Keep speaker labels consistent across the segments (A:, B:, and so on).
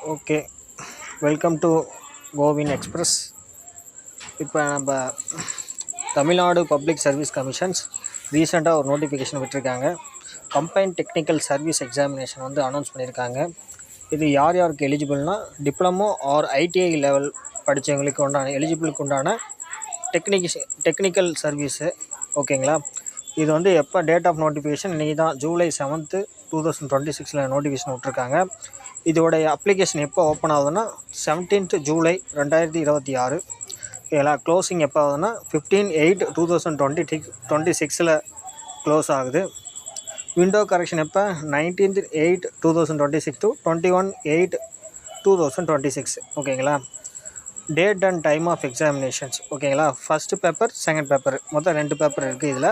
A: Okay, welcome to CoWIN express. இப்போ நம்ம Tamil Nadu public service commissions ரீசெண்டாக ஒரு நோட்டிஃபிகேஷன் விட்டுருக்காங்க. கம்பைன்ட் டெக்னிக்கல் சர்வீஸ் எக்ஸாமினேஷன் வந்து அனௌன்ஸ் பண்ணியிருக்காங்க. இது யார் யாருக்கு எலிஜிபிள்னா, டிப்ளமோ ஆர் ஐடிஐ லெவல் படித்தவங்களுக்கு உண்டான எலிஜிபிளுக்கு உண்டான டெக்னிக்கல் சர்வீஸு. ஓகேங்களா? இது வந்து எப்போ டேட் ஆஃப் நோட்டிஃபிகேஷன் இன்றைக்கி தான் ஜூலை 7th 2026 நோட்டிஃபிகேஷன் விட்ருக்காங்க. இதோடைய அப்ளிகேஷன் எப்போ ஓப்பன் ஆகுதுன்னா 17th ஜூலை 2026. ஓகேங்களா? க்ளோசிங் எப்போ ஆகுதுன்னா 15/8/2026 க்ளோஸ் ஆகுது. விண்டோ கரெக்ஷன் எப்போ 19/8/2026 to 21/8/2026. ஓகேங்களா? Date and time of examinations. ஓகேங்களா? ஃபஸ்ட்டு பேப்பர், செகண்ட் பேப்பர், மொத்தம் 2 பேப்பர் இருக்குது. இதில்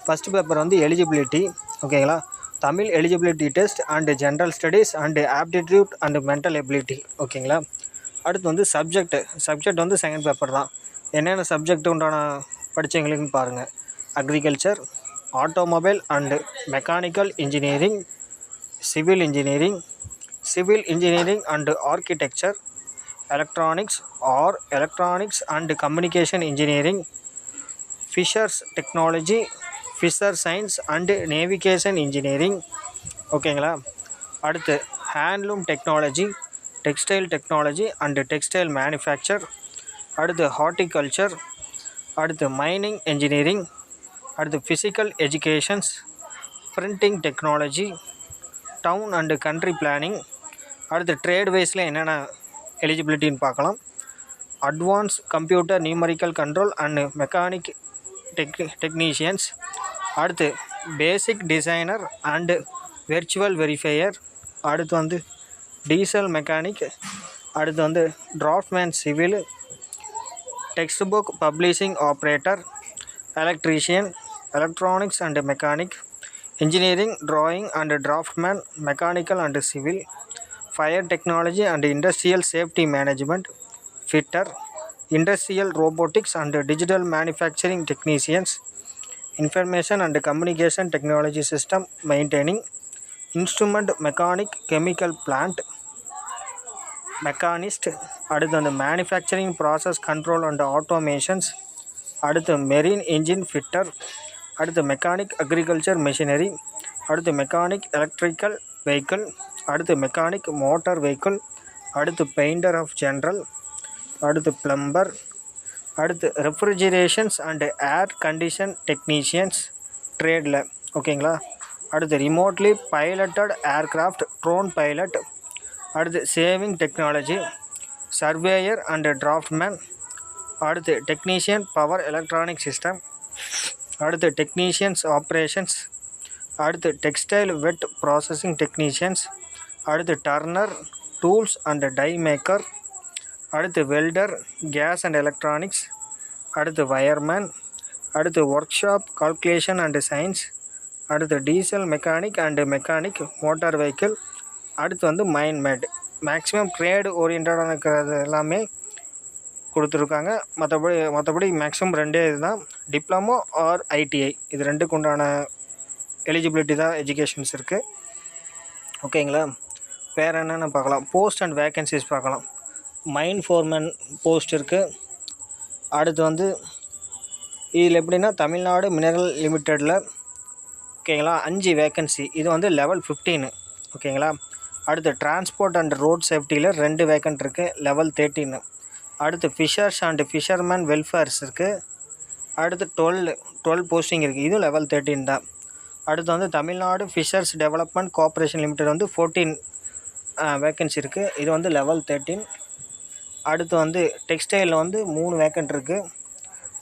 A: ஃபஸ்ட்டு பேப்பர் வந்து எலிஜிபிலிட்டி. ஓகேங்களா? Tamil eligibility test and general studies and aptitude and mental ability. ஓகேங்களா? அடுத்து வந்து சப்ஜெக்ட் வந்து செகண்ட் பேப்பர் தான். என்னென்ன சப்ஜெக்ட் உண்டான படித்தவங்களுக்குன்னு பாருங்கள். Agriculture, automobile and mechanical engineering, civil engineering and architecture, electronics and communication engineering, fishers technology, fisher science and navigation engineering. ஓகேங்களா? அடுத்து handloom technology, textile technology and textile manufacture. அடுத்து horticulture. அடுத்து mining engineering. அடுத்து physical educations, printing technology, town and country planning. அடுத்து trade வைஸில் என்னென்ன எலிஜிபிலிட்டின்னு பார்க்கலாம். Advance computer numerical control and mechanic technicians. அடுத்து basic designer and virtual verifier. அடுத்து வந்து டீசல் மெக்கானிக். அடுத்து வந்து draughtsman civil, text book publishing operator, electrician, electronics and mechanic, engineering drawing and draughtsman, mechanical and civil, fire technology and industrial safety management, fitter, industrial robotics and digital manufacturing technicians, information and communication technology system maintaining, instrument mechanic, chemical plant machinist. அடுத்து வந்து manufacturing process control and automations. அடுத்து marine engine fitter. அடுத்து mechanic agriculture machinery. அடுத்து mechanic electrical vehicle. அடுத்து mechanic motor vehicle. அடுத்து painter of general. அடுத்து plumber. அடுத்து refrigerations and air condition technicians ட்ரேடில். ஓகேங்களா? அடுத்து remotely piloted aircraft, drone pilot. அடுத்து saving technology, surveyor and draughtsman. அடுத்து டெக்னீஷியன் பவர் எலக்ட்ரானிக் சிஸ்டம். அடுத்து டெக்னீஷியன்ஸ் ஆப்ரேஷன்ஸ். அடுத்து டெக்ஸ்டைல் வெட் ப்ராசஸிங் டெக்னீஷியன்ஸ். அடுத்து turner tools and die maker. அடுத்து வெல்டர் கேஸ் அண்ட் எலக்ட்ரானிக்ஸ். அடுத்து வயர்மேன். அடுத்து workshop calculation and science. அடுத்து diesel mechanic and mechanic motor vehicle. அடுத்து வந்து மைன் mat. Maximum trade ஓரியன்டாக இருக்கிறது எல்லாமே கொடுத்துருக்காங்க. மற்றபடி மேக்ஸிமம் 2 இது தான், டிப்ளமோ ஆர் ஐடிஐ. இது 2க்கு உண்டான எலிஜிபிலிட்டி தான் எஜுகேஷன்ஸ் இருக்குது. ஓகேங்களா? வேறு என்னென்ன பார்க்கலாம். போஸ்ட் அண்ட் வேக்கன்சிஸ் பார்க்கலாம். மைன் ஃபோர்மேன் போஸ்ட் இருக்குது. அடுத்து வந்து இதில் எப்படின்னா, தமிழ்நாடு மினரல் லிமிட்டடில் ஓகேங்களா 5 வேக்கன்சி. இது வந்து லெவல் 15. ஓகேங்களா? அடுத்து டிரான்ஸ்போர்ட் அண்ட் ரோட் சேஃப்டியில் 2 வேக்கன்ட் இருக்குது, லெவல் 13. அடுத்து ஃபிஷர்ஸ் அண்டு ஃபிஷர்மேன் வெல்ஃபேர்ஸ் இருக்குது. அடுத்து 12 போஸ்டிங் இருக்குது, இதுவும் லெவல் 13 தான். அடுத்து வந்து Tamil Nadu Fisher's development cooperation limited வந்து 14 வேக்கன்சி இருக்குது, இது வந்து லெவல் 13. அடுத்து வந்து டெக்ஸ்டைலில் வந்து 3 வேக்கன்ட் இருக்குது.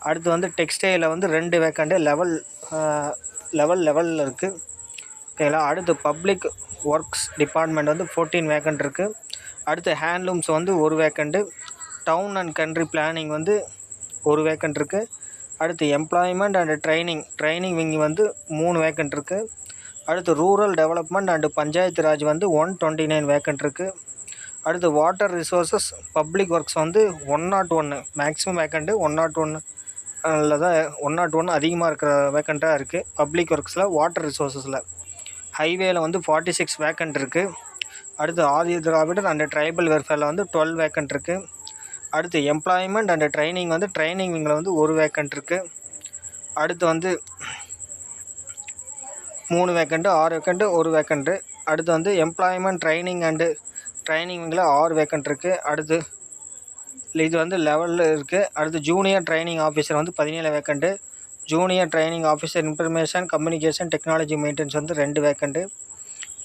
A: அடுத்து வந்து டெக்ஸ்டைலில் வந்து 2 வேக்கண்ட்டு லெவலில் இருக்குது. ஓகேங்களா? அடுத்து பப்ளிக் ஒர்க்ஸ் டிபார்ட்மெண்ட் வந்து 14 வேக்கன்ட் இருக்குது. அடுத்து ஹேண்ட்லூம்ஸ் வந்து 1 vacant. Town and country planning வந்து 1 வேக்கன்ட் இருக்குது. அடுத்து எம்ப்ளாய்மெண்ட் அண்டு ட்ரைனிங் விங் வந்து 3 வேக்கன்ட் இருக்குது. அடுத்து rural development and panchayat Raj வந்து 129 வேக்கன்ட் இருக்குது. அடுத்து வாட்டர் ரிசோர்ஸஸ் பப்ளிக் ஒர்க்ஸ் வந்து 101 மேக்ஸிமம் வேக்கண்ட்டு. 101 தான் 101 அதிகமாக இருக்கிற வேக்கண்ட்டாக இருக்குது பப்ளிக் ஒர்க்ஸில். வாட்டர் ரிசோர்ஸஸில் ஹைவேல வந்து 46 வேக்கன்ட் இருக்குது. அடுத்து ஆதி திராவிடர் அண்ட் ட்ரைபல் வெல்ஃபேரில் வந்து 12 வேக்கண்ட் இருக்குது. அடுத்து எம்ப்ளாய்மெண்ட் அண்ட் ட்ரைனிங் வந்து ட்ரைனிங் விங்கில் வந்து 1 வேக்கண்ட் இருக்குது. அடுத்து வந்து 3 வேக்கண்ட்டு, 6 வேக்கண்ட்டு, 1 வேக்கண்ட்டு. அடுத்து வந்து எம்ப்ளாய்மெண்ட் ட்ரைனிங் அண்டு ட்ரைனிங் விங்கில் 6 வேக்கண்ட் இருக்குது. அடுத்து இது வந்து லெவலில் இருக்குது. அடுத்து ஜூனியர் ட்ரைனிங் ஆஃபீஸர் வந்து 17 vacant. Junior training officer information communication technology maintenance வந்து 2 vacant.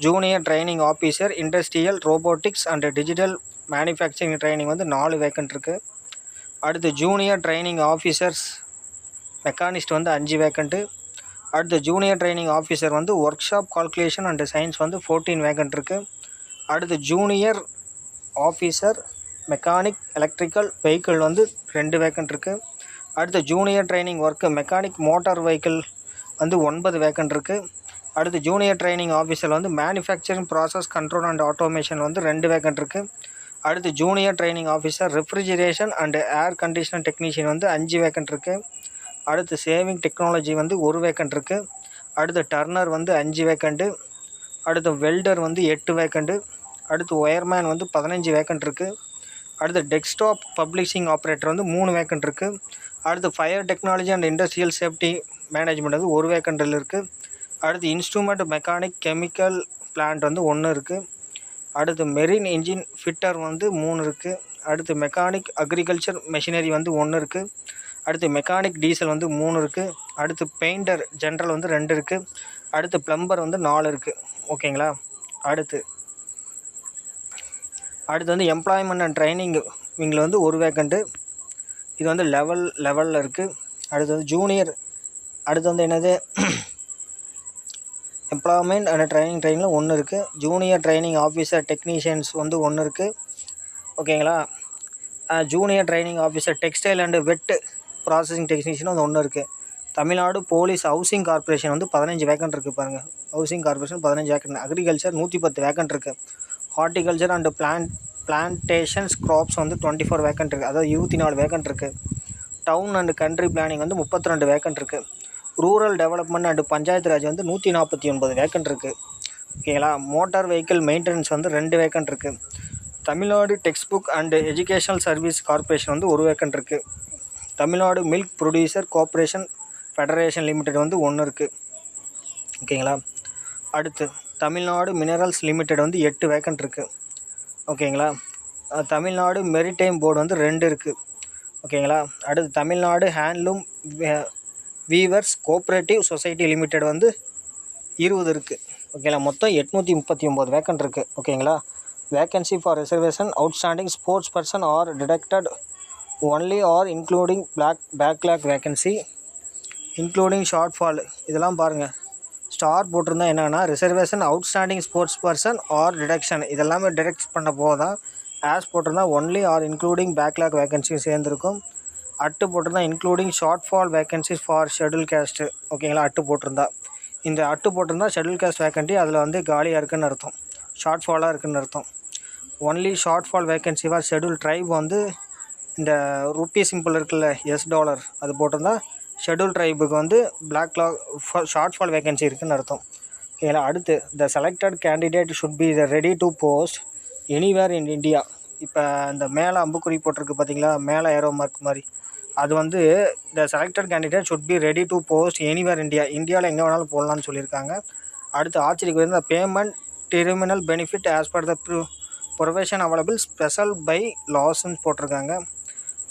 A: Junior training officer industrial robotics and digital manufacturing training வந்து 4 வேக்கண்ட் இருக்குது. அடுத்து ஜூனியர் ட்ரைனிங் ஆஃபீஸர்ஸ் மெக்கானிஸ்ட் வந்து 5 வேக்கண்ட்டு. அடுத்து ஜூனியர் ட்ரைனிங் ஆஃபீஸர் வந்து workshop calculation and science வந்து 14 vacant இருக்குது. அடுத்து junior officer mechanic electrical vehicle வந்து 2 வேக்கண்ட் இருக்குது. அடுத்து junior training work mechanic motor vehicle வந்து 9 வேக்கண்ட் இருக்குது. அடுத்து ஜூனியர் ட்ரைனிங் ஆஃபீஸர் வந்து manufacturing process control and automation வந்து 2 வேக்கண்ட் இருக்குது. அடுத்து junior training officer refrigeration and air conditioner technician வந்து 5 வேக்கண்ட் இருக்குது. அடுத்து சேவிங் டெக்னாலஜி வந்து 1 வேக்கண்ட் இருக்குது. அடுத்து டர்னர் வந்து 5 வேக்கண்ட்டு. அடுத்து வெல்டர் வந்து 8 வேக்கண்ட்டு. அடுத்து ஒயர்மேன் வந்து 15 வேக்கண்ட் இருக்குது. அடுத்து டெஸ்க்டாப் பப்ளிஷிங் ஆப்ரேட்டர் வந்து 3 வேக்கண்ட் இருக்குது. அடுத்து fire technology and industrial safety management வந்து 1 வேக்கண்டில் இருக்குது. அடுத்து இன்ஸ்ட்ருமெண்ட் மெக்கானிக் கெமிக்கல் பிளான்ட் வந்து 1 இருக்குது. அடுத்து மெரின் இன்ஜின் ஃபிட்டர் வந்து 3 இருக்குது. அடுத்து மெக்கானிக் அக்ரிகல்ச்சர் மெஷினரி வந்து 1 இருக்குது. அடுத்து மெக்கானிக் டீசல் வந்து 3 இருக்குது. அடுத்து பெயிண்டர் ஜென்ரல் வந்து 2 இருக்குது. அடுத்து ப்ளம்பர் வந்து 4 இருக்குது. ஓகேங்களா. அடுத்து வந்து எம்ப்ளாய்மெண்ட் அண்ட் ட்ரைனிங் இவங்களை வந்து 1 வேக்கண்ட்டு. இது வந்து லெவலில் இருக்குது. அடுத்து வந்து ஜூனியர் அடுத்து வந்து என்னது எம்ப்ளாய்மெண்ட் அண்ட் ட்ரைனிங்கில் 1 இருக்குது. ஜூனியர் ட்ரைனிங் ஆஃபீஸர் டெக்னீஷியன்ஸ் வந்து 1 இருக்குது. ஓகேங்களா. Junior training officer textile and wet processing technician வந்து 1 இருக்குது. தமிழ்நாடு போலீஸ் ஹவுசிங் கார்பரேஷன் வந்து 15 வேக்கண்ட் இருக்குது பாருங்கள். Housing corporation 15 vacant. Agriculture 110 vacant இருக்குது. ஹார்டிகல்ச்சர் அண்டு பிளான்டேஷன்ஸ் கிராப்ஸ் வந்து 24 வேக்கண்ட் இருக்குது. அதாவது 24 வேக்கண்ட் இருக்குது. டவுன் அண்டு கண்ட்ரி பிளானிங் வந்து 32 வேக்கண்ட் இருக்குது. Rural development and panchayat Raj வந்து 149 வேக்கண்ட் இருக்குது. ஓகேங்களா. மோட்டார் வெஹிக்கிள் மெயின்டெனன்ஸ் வந்து 2 வேக்கண்ட் இருக்குது. Tamil Nadu text book and educational service corporation வந்து 1 வேக்கண்ட் இருக்குது. Tamil Nadu milk producer cooperation federation limited வந்து 1 இருக்குது. ஓகேங்களா. அடுத்து தமிழ்நாடு மினரல்ஸ் லிமிடெட் வந்து 8 வேக்கண்ட் இருக்குது. ஓகேங்களா. தமிழ்நாடு மெரிடைம் போர்டு வந்து 2 இருக்குது. ஓகேங்களா. அடுத்து Tamil Nadu handloom viewers cooperative society limited வந்து 20 இருக்குது. ஓகேங்களா. மொத்தம் 839 வேக்கண்ட் இருக்குது. ஓகேங்களா. Vacancy for reservation outstanding sports person R deducted only R including backlog vacancy including short fall. இதெல்லாம் பாருங்கள். ஸ்டார் போட்டிருந்தா என்னென்னா reservation outstanding sports person R deduction இதெல்லாமே டிடக்ட் பண்ண போதான். ஆஸ் போட்டிருந்தா only R including backlog vacancy சேர்ந்துருக்கும். At போட்டிருந்தா including short fall vacancies for schedule caste. ஓகேங்களா. அட்டு போட்டிருந்தா இந்த அட்டு போட்டிருந்தா ஷெட்யூல் கேஸ்ட் வேக்கன்ட்டி அதில் வந்து காலியாக இருக்குதுன்னு அர்த்தம். ஷார்ட் ஃபாலாக இருக்குதுன்னு அர்த்தம். Only short fall vacancy for schedule try வந்து இந்த ருப்பி சிம்பிள் இருக்குல்ல $, அது போட்டிருந்தா ஷெட்யூல் ட்ரைபுக்கு வந்து ஷார்ட் ஃபால் வேக்கன்சி இருக்குதுன்னு அர்த்தம். ஓகேங்களா. அடுத்து த selected candidate should be ready to post anywhere in India. இப்போ இந்த மேலே அம்புக்குறி போட்டிருக்கு பார்த்தீங்களா, மேலே ஏரோ மார்க் மாதிரி, அது வந்து the selected candidate should be ready to post anywhere இந்தியாவில் எங்கே வேணாலும் போடலான்னு சொல்லியிருக்காங்க. அடுத்து ஆச்சரியம் வந்து payment terminal benefit as per the provision available special by லாஸ்ன்னு போட்டிருக்காங்க.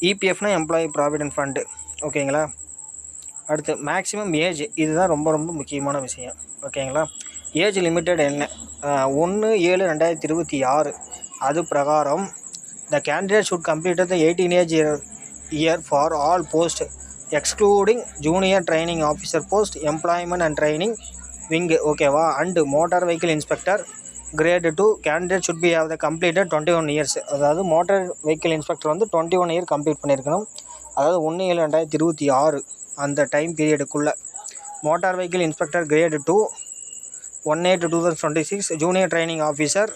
A: இபிஎஃப்னா எம்ப்ளாயி ப்ராவிடென்ட் ஃபண்டு. ஓகேங்களா. அடுத்து மேக்ஸிமம் ஏஜ், இதுதான் ரொம்ப ரொம்ப முக்கியமான விஷயம். ஓகேங்களா. ஏஜ் லிமிட்டட் என்ன 1/7/2026 அது பிரகாரம் the candidate should complete the 18 age year for all post excluding junior training officer post employment and training wing. ஓகேவா. And motor vehicle inspector grade 2 candidate should be have the completed 21 years. அதாவது motor vehicle inspector வந்து 21 year complete பண்ணியிருக்கணும். அதாவது 1/7/2026 அந்த time பீரியடுக்குள்ளே. Motor vehicle inspector grade 2 1/8/2026. Junior training officer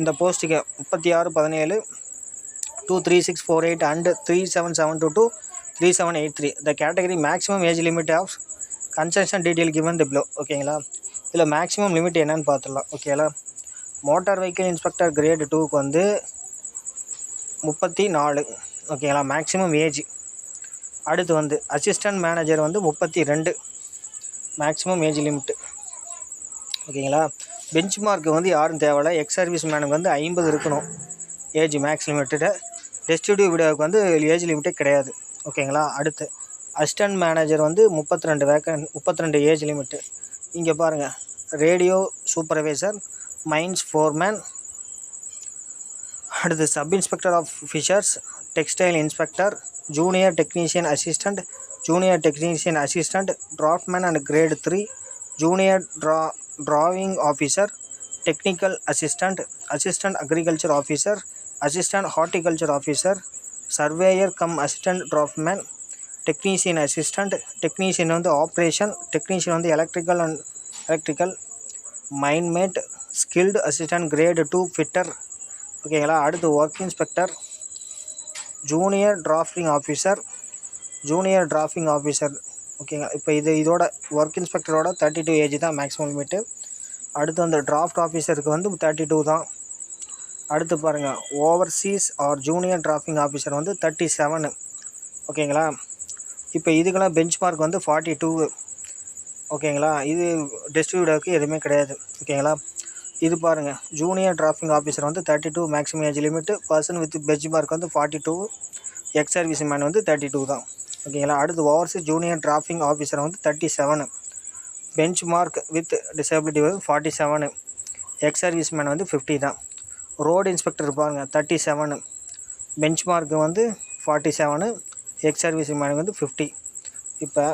A: இந்த போஸ்ட்டுக்கு 36/23648 and 3772-3783. The category maximum age limit of concession detail given the below. ஓகேங்களா. இதில் மேக்ஸிமம் லிமிட் என்னன்னு பார்த்துடலாம். ஓகேங்களா. மோட்டார் வெஹிக்கிள் இன்ஸ்பெக்டர் கிரேடு 2க்கு வந்து 34 ஓகேங்களா மேக்ஸிமம் ஏஜ். அடுத்து வந்து அசிஸ்டன்ட் மேனேஜர் வந்து 32 மேக்ஸிமம் ஏஜ் லிமிட்டு ஓகேங்களா. பெஞ்ச் மார்க்கு வந்து யாரும் தேவையில்ல. எக்ஸ் சர்வீஸ் மேனுக்கு வந்து 50 இருக்கணும் ஏஜ் மேக்ஸ் லிமிட்டு. டெஸ்டிடியூ வீடியோவுக்கு வந்து ஏஜ் லிமிட்டே கிடையாது ஓகேங்களா. அடுத்து அசிஸ்டன்ட் மேனேஜர் வந்து 32 ஏஜ் லிமிட்டு. இங்கே பாருங்கள், ரேடியோ சூப்பர்வைசர், மைன்ஸ் ஃபோர்மேன், அடுத்து sub inspector of fishers, textile inspector, junior technician assistant, draughtsman and grade 3, junior drawing officer, technical assistant agriculture officer, assistant horticulture officer, surveyor cum assistant draughtsman, technician assistant, technician வந்து operation, technician வந்து electrical, mine mate, skilled assistant grade 2 fitter ஓகேங்களா. அடுத்து work inspector, junior drafting officer ஓகேங்க. இப்போ இதோட work இன்ஸ்பெக்டரோட 32 age தான் maximum limit. அடுத்து வந்து டிராஃப்ட் ஆஃபீஸருக்கு வந்து 32 தான். அடுத்து பாருங்கள், overseas or junior drafting officer வந்து 37 ஓகேங்களா. இப்போ இதுக்கெல்லாம் பெஞ்ச் மார்க் வந்து 42 ஓகேங்களா. இது டிஸ்ட்ரிபியூட்டருக்கு எதுவுமே கிடையாது ஓகேங்களா. இது பாருங்கள், ஜூனியர் டிராஃப்டிங் ஆஃபீஸர் வந்து 32 maximum age limit. Person with bench mark வந்து 42, எக்ஸ் சர்வீஸ் மேன் வந்து 32 தான் ஓகேங்களா. அடுத்து ஓவர்சீஸ் ஜூனியர் டிராஃப்டிங் ஆஃபீஸர் வந்து 37, பெஞ்ச் மார்க் வித் டிசபிலிட்டி வந்து 47, எக்ஸ் சர்வீஸ் மேன் வந்து 50 தான். ரோடு இன்ஸ்பெக்டர் பாருங்கள் 37, பெஞ்ச் மார்க்கு வந்து 47, எக்ஸ் சர்வீஸ் மேனுக்கு வந்து 50. இப்போ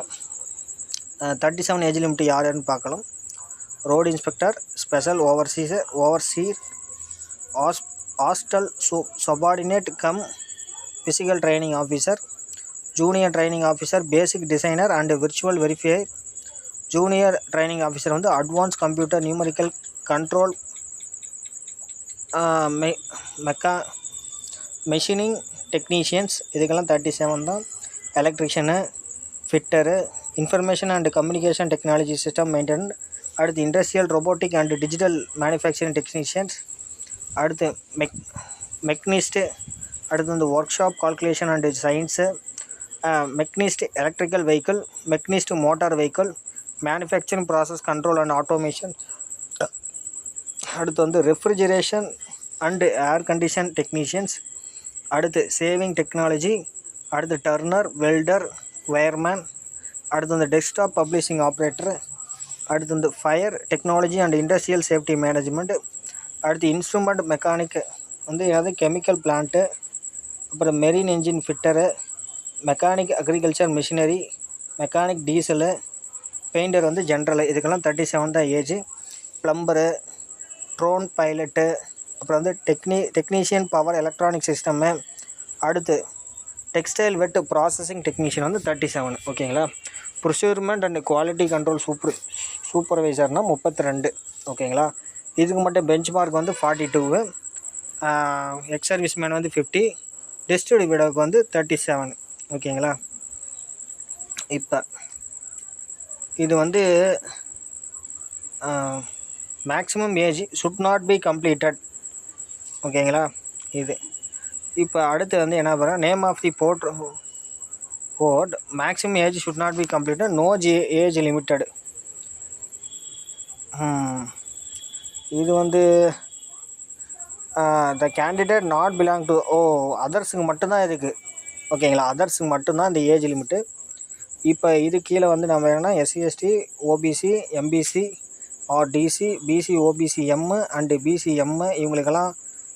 A: 37 ஏஜ் லிமிட்டு யாருன்னு பார்க்கலாம். Road inspector, special overseer, hostel subordinate cum physical training officer, junior training officer, basic designer and virtual verifier, junior training officer வந்து advance computer numerical control, machining technicians இதுக்கெல்லாம் 37 தான். Electrician, fitter, information and communication technology system maintenance, அடுத்து industrial robotic and digital manufacturing technicians, அடுத்து machinist, அடுத்து வந்து workshop calculation and science, machinist electrical vehicle, machinist motor vehicle, manufacturing process control and automation, அடுத்து வந்து refrigeration and air condition technicians, அடுத்து saving technology, அடுத்து turner, welder, wireman, அடுத்து வந்து desktop publishing operator, அடுத்து வந்து fire technology and industrial safety management, அடுத்து instrument mechanic வந்து ஏதாவது கெமிக்கல் பிளான்ட்டு, அப்புறம் marine engine fitter, mechanic agriculture machinery, mechanic diesel, painter வந்து ஜென்ரலு இதுக்கெல்லாம் 37 தான் ஏஜ். ப்ளம்பரு, ட்ரோன் பைலட்டு, அப்புறம் வந்து டெக்னீஷியன் பவர் எலக்ட்ரானிக் சிஸ்டம்மு, அடுத்து டெக்ஸ்டைல் வெட் ப்ராசஸிங் டெக்னீஷியன் வந்து 37 ஓகேங்களா. ப்ரொக்யூர்மெண்ட் அண்ட் குவாலிட்டி கண்ட்ரோல் சூப்பர்வைசர்னால் 32 ஓகேங்களா. இதுக்கு மட்டும் பெஞ்ச் மார்க் வந்து 42, எக்ஸ் சர்வீஸ் மேன் வந்து 50, டிஸ்ட்ரிபியூட் வீடோவுக்கு வந்து 37 ஓகேங்களா. இப்போ இது வந்து maximum age should not be completed ஓகேங்களா. இது இப்போ அடுத்து வந்து என்ன பண்ணுறேன், name of the post maximum age should not be completed, no age limited. இது வந்து the candidate not belong to அதர்ஸுக்கு மட்டும்தான் இதுக்கு ஓகேங்களா. அதர்ஸுக்கு மட்டும்தான் இந்த ஏஜ் லிமிட்டு. இப்போ இது கீழே வந்து நம்ம என்னென்னா SC ST OBC MBC or DC BC OBC M and BCM இவங்களுக்கெல்லாம்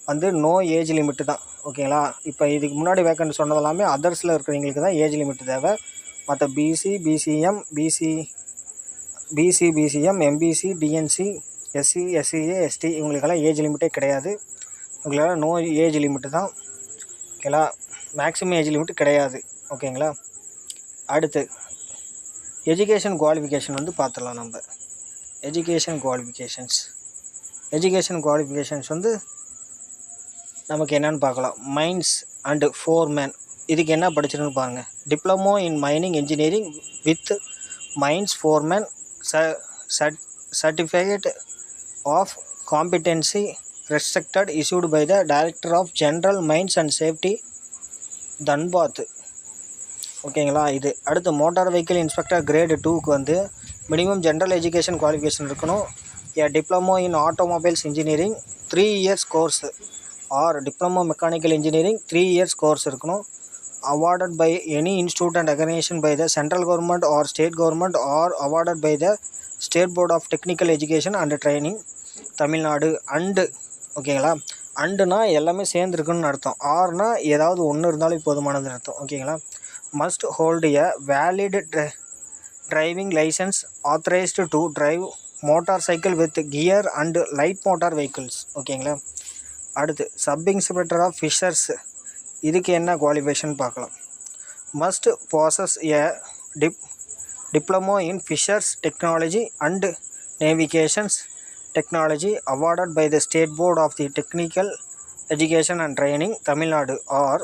A: வந்து நோ ஏஜ் லிமிட்டு தான் ஓகேங்களா. இப்போ இதுக்கு முன்னாடி வேக்கன்ட் சொன்னதெல்லாமே அதர்ஸில் இருக்கிறவங்களுக்கு தான் ஏஜ் லிமிட்டு தேவை. மற்ற BCM MBC DNC SC SCA ST இவங்களுக்கெல்லாம் ஏஜ் லிமிட்டே கிடையாது. இவங்களுக்கெல்லாம் நோ ஏஜ் லிமிட்டு தான் ஓகேங்களா. மேக்ஸிமம் ஏஜ் லிமிட்டு கிடையாது ஓகேங்களா. அடுத்து எஜுகேஷன் குவாலிஃபிகேஷன் வந்து பார்த்துடலாம் நம்ம. எஜுகேஷன் குவாலிஃபிகேஷன்ஸ் வந்து நமக்கு என்னென்னு பார்க்கலாம். மைன்ஸ் அண்டு ஃபோர்மேன் இதுக்கு என்ன படிச்சிருன்னு பாருங்கள். Diploma in mining engineering with mines foreman certificate of competency restricted issued by the Director of General Mines and Safety Dhanbad. ஓகேங்களா. இது அடுத்து மோட்டார் வெஹிக்கிள் இன்ஸ்பெக்டர் கிரேடு 2க்கு வந்து மினிமம் ஜென்ரல் எஜுகேஷன் குவாலிஃபிகேஷன் இருக்கணும். A diploma in automobiles engineering 3 years course or diploma mechanical engineering 3 years course இருக்கணும். awarded by any institute and organization by the central government or state government or awarded by the state board of technical education and training Tamil Nadu. And ஓகேங்களா. அண்டுனா எல்லாமே சேர்ந்துருக்குன்னு அர்த்தம். ஆர்னா ஏதாவது ஒன்று இருந்தாலும் போதுமானதுன்னு அர்த்தம். ஓகேங்களா. Must hold a valid driving licence authorised to drive motor cycle with gear and light motor vehicles. ஓகேங்களா. அடுத்து சப் இன்ஸ்பெக்டர் ஆஃப் ஃபிஷர்ஸ், இதுக்கு என்ன குவாலிஃபிகேஷன் பார்க்கலாம். Must possess a diploma in Fisher's technology and navigations technology awarded by the state board of the technical education and training Tamil Nadu. Or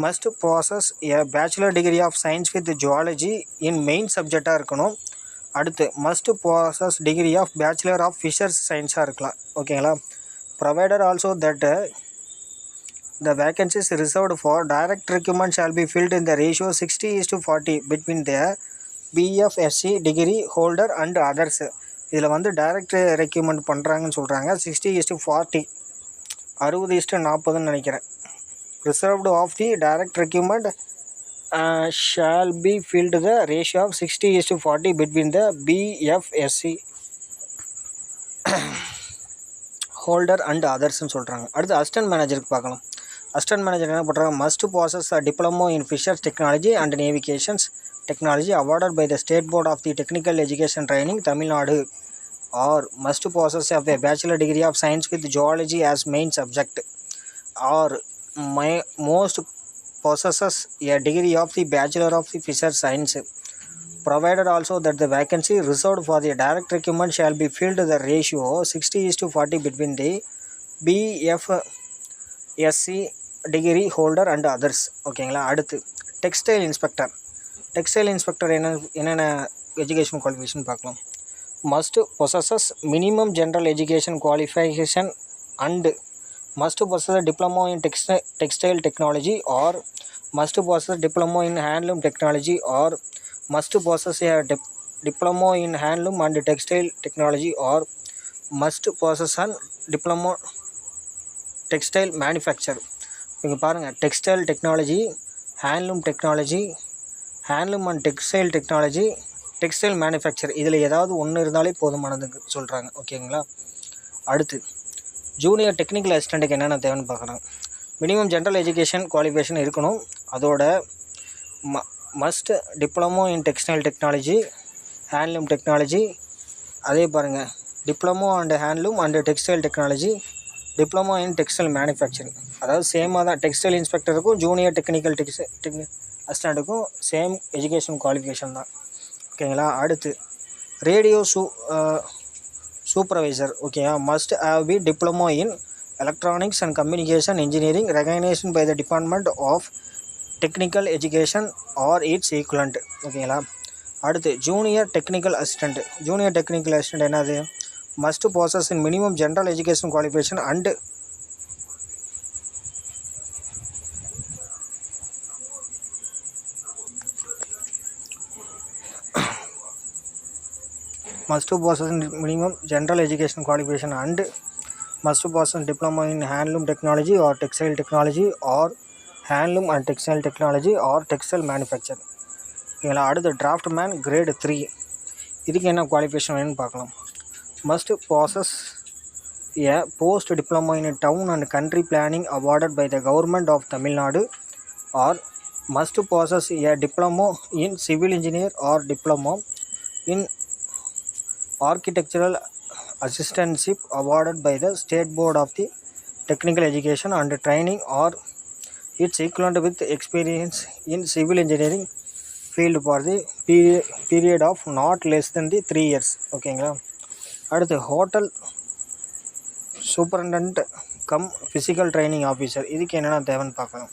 A: must possess a bachelor degree of science with geology in main subjectாக இருக்கணும். அடுத்து must possess degree of bachelor of fisheries scienceாக இருக்கலாம். ஓகேங்களா. provided also that the vacancies reserved for direct recruitment shall be filled in the ratio 60:40 between the BFSC degree holder and others. இதில் வந்து direct ரெக்யூப்மெண்ட் பண்ணுறாங்கன்னு சொல்கிறாங்க. 60:40 60:40 நினைக்கிறேன். Reserved of the direct recruitment shall be filled the ratio of 60:40 between the BFSC holder and அதர்ஸ்ன்னு சொல்கிறாங்க. அடுத்து assistant மேனேஜருக்கு பார்க்கலாம். அசிஸ்டன்ட் மேனேஜர் என்ன பண்ணுறாங்க. Must possess a diploma in fisheries technology and navigations technology awarded by the state board of the technical education training Tamil Nadu. or must possess a bachelor degree of science with geology as main subject. or most possesses a degree of the bachelor of the fisheries science. provided also that the vacancy reserved for the direct recruitment shall be filled the ratio 60:40 between the BFSC degree holder and others. ஓகேங்களா. அடுத்து textile inspector. Textile inspector என்னென்ன education qualification பார்க்கலாம். Must possesses minimum general education qualification and must possess a diploma in textile technology or must possess diploma in handloom technology or must possess a diploma in handloom and textile technology or must possess a diploma textile manufacture. இங்கே பாருங்கள், textile technology, handloom technology, handloom and textile technology, textile manufacture, இதில் ஏதாவது ஒன்று இருந்தாலே போதுமானதுக்கு சொல்கிறாங்க. ஓகேங்களா. அடுத்து junior technical அசிஸ்டண்ட்டுக்கு என்னென்ன தேவைன்னு பார்க்குறாங்க. மினிமம் ஜென்ரல் எஜுகேஷன் குவாலிஃபிகேஷன் இருக்கணும். அதோட must diploma in textile technology, handloom technology, அதே பாருங்கள் diploma and handloom and textile technology, diploma in textile manufacturing. அதாவது சேமாக தான் டெக்ஸ்டைல் இன்ஸ்பெக்டருக்கும் ஜூனியர் டெக்னிக்கல் அசிஸ்டண்ட்டுக்கும் சேம் எஜுகேஷன் குவாலிஃபிகேஷன் தான். ஓகேங்களா. அடுத்து ரேடியோ சூப்பர்வைசர். ஓகேயா. Must have be diploma in electronics and communication engineering recognisation by the department of technical education or its equivalent. ஓகேங்களா. அடுத்து junior technical assistant. Junior technical assistant என்னது. must possess in minimum general education qualification and must possess in minimum general education qualification and must possess diploma in handloom technology or textile technology or handloom and textile technology or textile manufacture. இதில் அடுத்து draughtsman grade 3. இதுக்கு என்ன qualification வேணும்னு பார்க்கலாம். must possess a post diploma in town and country planning awarded by the government of Tamil Nadu or must possess a diploma in civil engineer or diploma in architectural assistantship awarded by the state board of the technical education and training or its equivalent with experience in civil engineering field for the period of not less than the 3 years. ஓகேங்களா. அடுத்து hotel superintendent come physical training officer. இதுக்கு என்னென்ன தேவைன்னு பார்க்கலாம்.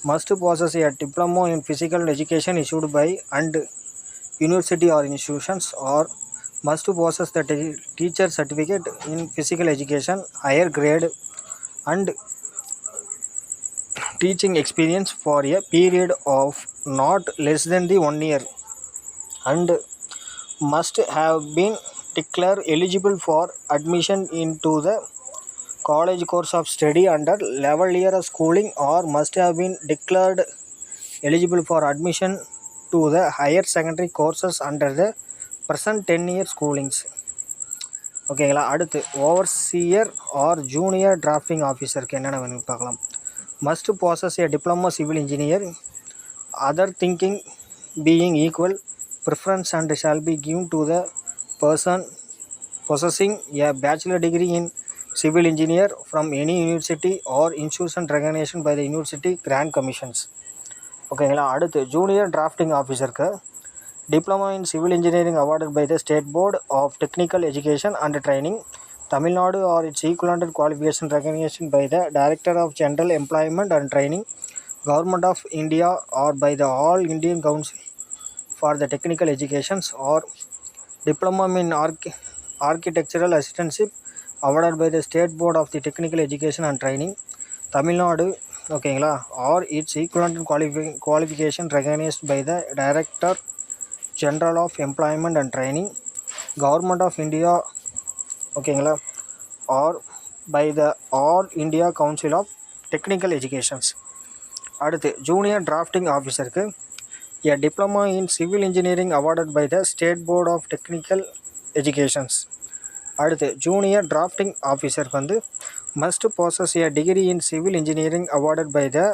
A: Must possess a diploma in physical education issued by and university or institutions or must possess the teacher certificate in physical education higher grade and teaching experience for a period of not less than the 1 year and must have been declared eligible for admission into the college course of study under level year of schooling or must have been declared eligible for admission to the higher secondary courses under the present 10-year schoolings. ஓகேங்களா. அடுத்து overseer R junior drafting ஆஃபீஸருக்கு என்னென்ன வேணும் பார்க்கலாம். Must possess a diploma civil engineer other thinking being equal preference and shall be given to the person possessing a bachelor degree in civil engineer from any university or institution recognized by the university grant commissions. ஓகேங்களா. அடுத்து junior drafting ஆஃபீஸருக்கு diploma in civil engineering awarded by the State Board of Technical Education and Training, Tamil Nadu or its equivalent qualification recognition by the Director of General Employment and Training, Government of India or by the All Indian Council for the Technical Educations or diploma in architectural assistantship awarded by the State Board of the Technical Education and Training, Tamil Nadu, ஓகேங்களா, or its equivalent qualification recognized by the Director General of Employment and Training, Government of India, ஓகேங்களா, or by the All India Council of Technical Educations. அடுத்து junior drafting ஆஃபீஸருக்கு a diploma in civil engineering awarded by the State Board of Technical Educations. அடுத்து junior drafting ஆஃபீஸருக்கு must possess a degree in civil engineering awarded by the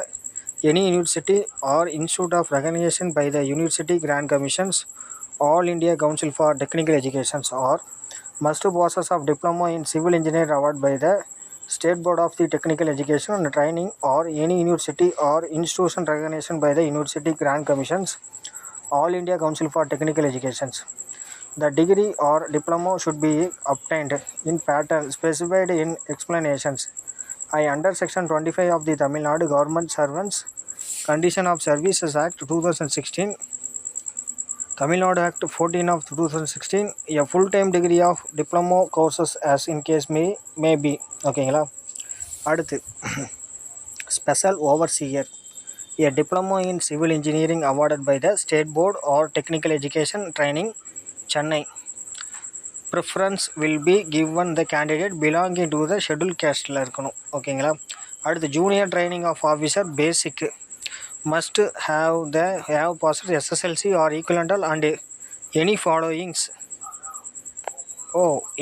A: any university or institute of recognition by the University Grant Commissions, All India Council for Technical Educations or must possess of diploma in civil engineering awarded by the State Board of the Technical Education and Training or any university or institution recognized by the University Grant Commissions, All India Council for Technical Educations. The degree or diploma should be obtained in pattern specified in explanations I under Section 25 of the Tamil Nadu Government Servants Condition of Services Act 2016, Tamil Nadu Act 14 of 2016, a full-time degree of diploma courses as in case may be. ஓகேங்களா. அடுத்து special overseer a diploma in civil engineering awarded by the State Board or Technical Education Training, Chennai. Preference will be given the candidate belonging to the scheduled casteல இருக்கணும். ஓகேங்களா. அடுத்து junior training of officer basic must have passed SSLC or equivalent and any followings.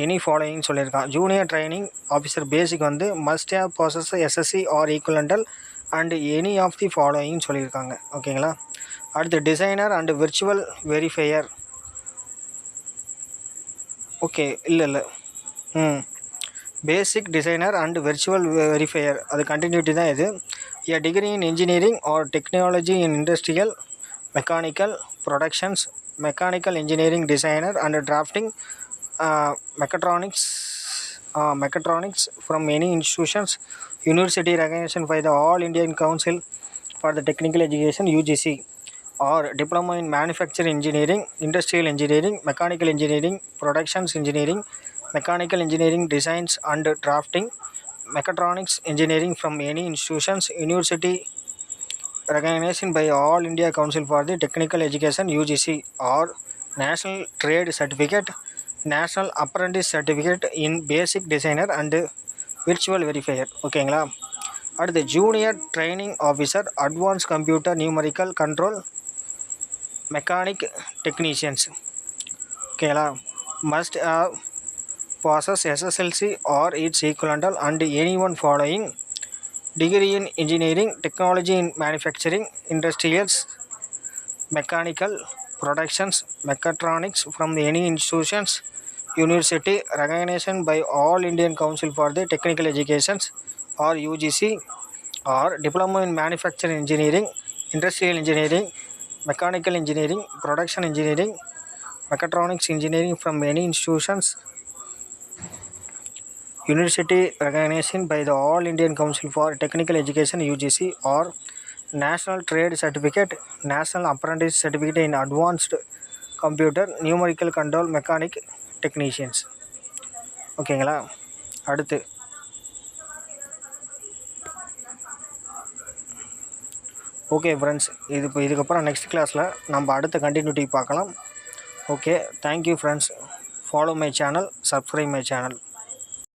A: any following சொல்லியிருக்கான். Junior training officer basic must have passed SSC or equivalent and any of the following சொல்லியிருக்காங்க. ஓகேங்களா. அடுத்து designer and virtual verifier. Okay இல்லை basic designer and virtual verifier அது continuity தான் இது. a degree in engineering or technology in industrial, mechanical, productions, mechanical engineering designer and drafting, mechatronics from any institutions, university recognition by the All Indian Council for the Technical Education UGC or diploma in manufacturing engineering, industrial engineering, mechanical engineering, productions engineering, mechanical engineering designs and drafting, mechatronics engineering from any institutions, university recognition by All India Council for the Technical Education UGC or national trade certificate, national apprentice certificate in basic designer and virtual verifier. ஓகேங்களா. அடுத்து junior training officer advance computer numerical control mechanic technicians. ஓகேங்களா. must have possess SSLC or its equivalent and any one following degree in engineering, technology in manufacturing, industrials, mechanical, productions, mechatronics from any institutions, university recognition by All Indian Council for the Technical Educations or UGC or diploma in manufacturing engineering, industrial engineering, mechanical engineering, production engineering, mechatronics engineering from any institutions, university recognition by the All Indian Council for Technical Education UGC or national trade certificate, national apprentice certificate in advanced computer numerical control mechanic technicians. ஓகேங்களா? அடுத்து okay friends, இதுக்கப்புறம் next கிளாஸில் நம்ம அடுத்த continuity பார்க்கலாம். Okay, thank you friends. Follow my channel, subscribe my channel.